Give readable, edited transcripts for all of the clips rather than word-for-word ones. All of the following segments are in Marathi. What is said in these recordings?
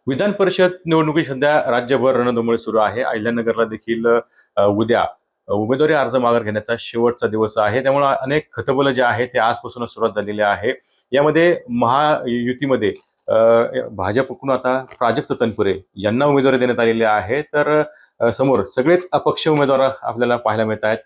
विधान परिषद निवडणुकी सध्या राज्यभर रणधुमाळी सुरू आहे. अहिल्यानगरला देखील उद्या उमेदवारी अर्ज माघार घेण्याचा शेवटचा दिवस आहे. त्यामुळे अनेक खतबलं जे आहे ते आजपासूनच सुरुवात झालेली आहे. यामध्ये महायुतीमध्ये भाजपकडून आता प्राजक्त तनपुरे यांना उमेदवारी देण्यात आलेली आहे. तर समोर सगळेच अपक्ष उमेदवार आपल्याला पाहायला मिळत आहेत.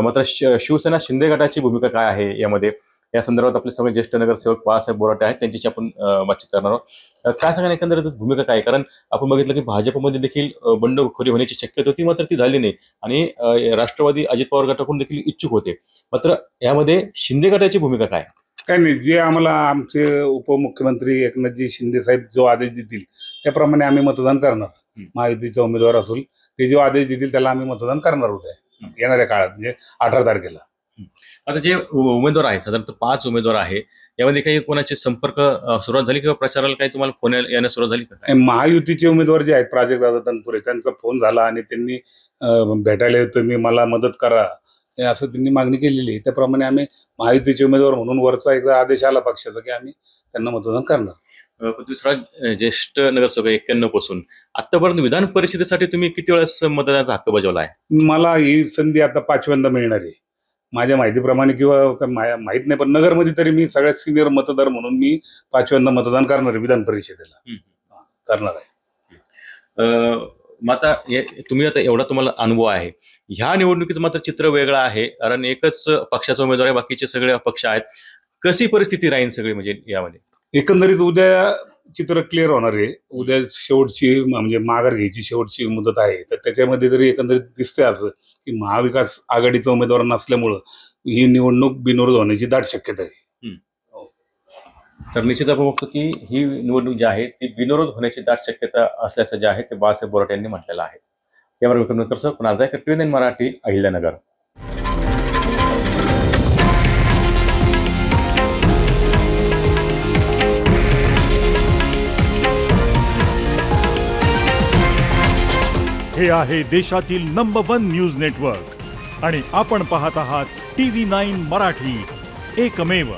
मात्र शिवसेना शिंदे गटाची भूमिका काय आहे या संदर्भात आपले सगळे ज्येष्ठ नगरसेवक बाळासाहेब बोराटे आहेत, त्यांच्याशी आपण बातचीत करणार आहोत. काय सांगा एकंदरीत भूमिका काय? कारण आपण बघितलं की भाजपमध्ये देखील बंडखोरी होण्याची शक्यता होती, मात्र ती झाली नाही. आणि राष्ट्रवादी अजित पवार गटाकडून देखील इच्छुक होते. मात्र यामध्ये शिंदे गटाची भूमिका काय? काय नाही, जे आम्हाला आमचे उपमुख्यमंत्री एकनाथजी शिंदे साहेब जो आदेश देतील त्याप्रमाणे आम्ही मतदान करणार. महायुतीचा उमेदवार असून ते जो आदेश देतील त्याला आम्ही मतदान करणार होते येणाऱ्या काळात, म्हणजे 18 तारखेला. आता जे उमेदवार आहे, साधारणतः 5 उमेदवार आहे, यामध्ये काही कोणाचे संपर्क सुरुवात झाली किंवा प्रचाराला काही तुम्हाला फोन येण्यास सुरुवात झाली का? महायुतीचे उमेदवार जे आहेत प्राजक्तदादा तनपुरे, त्यांचा फोन झाला आणि त्यांनी भेटायला येतो, मी मला मदत करा हे असं त्यांनी मागणी केलेली आहे. त्याप्रमाणे आम्ही महायुतीचे उमेदवार म्हणून वरचा एकदा आदेश आला पक्षाचा की आम्ही त्यांना मतदान करणार. पृथ्वीराज ज्येष्ठ नगरसेवक 91 पासून आतापर्यंत विधान परिषदेसाठी तुम्ही किती वेळेस मतदानाचा हक्क बजावला आहे? मला ही संधी आता 5व्यांदा मिळणार आहे माझ्या माहितीप्रमाणे, किंवा माहित नाही, पण नगरमध्ये तरी मी सगळ्यात सिनियर मतदार म्हणून मी 5व्यांदा मतदान करणार आहे विधान परिषदेला. करणार आहे. माता तुम्ही आता एवढा तुम्हाला अनुभव आहे, ह्या निवडणुकीचं मात्र चित्र वेगळं आहे. कारण एकच पक्षाचा उमेदवार आहे, बाकीचे सगळे अपक्ष आहेत. कशी परिस्थिती राहील सगळी म्हणजे यामध्ये? एकंदरीत उद्या चित्र क्लिअर होणार आहे. उद्या शेवटची म्हणजे माघार घ्यायची शेवटची मुदत आहे. तर त्याच्यामध्ये तरी एकंदरीत दिसते असं की महाविकास आघाडीचा उमेदवार नसल्यामुळं ही निवडणूक बिनविरोध होण्याची दाट शक्यता आहे. तर निश्चित आपण बघतो की ही निवडणूक जी आहे ती बिनविरोध होण्याची दाट शक्यता असल्याचं जे आहे ते बाळासाहेब बोराटे यांनी म्हटलेलं आहे. कॅमेरा विक्रम कुणाल जायकर, TVN मराठी, अहिल्यानगर. हे आहे देशातील नंबर 1 न्यूज नेटवर्क आणि आपण पाहत आहात TV9 मराठी, एकमेव.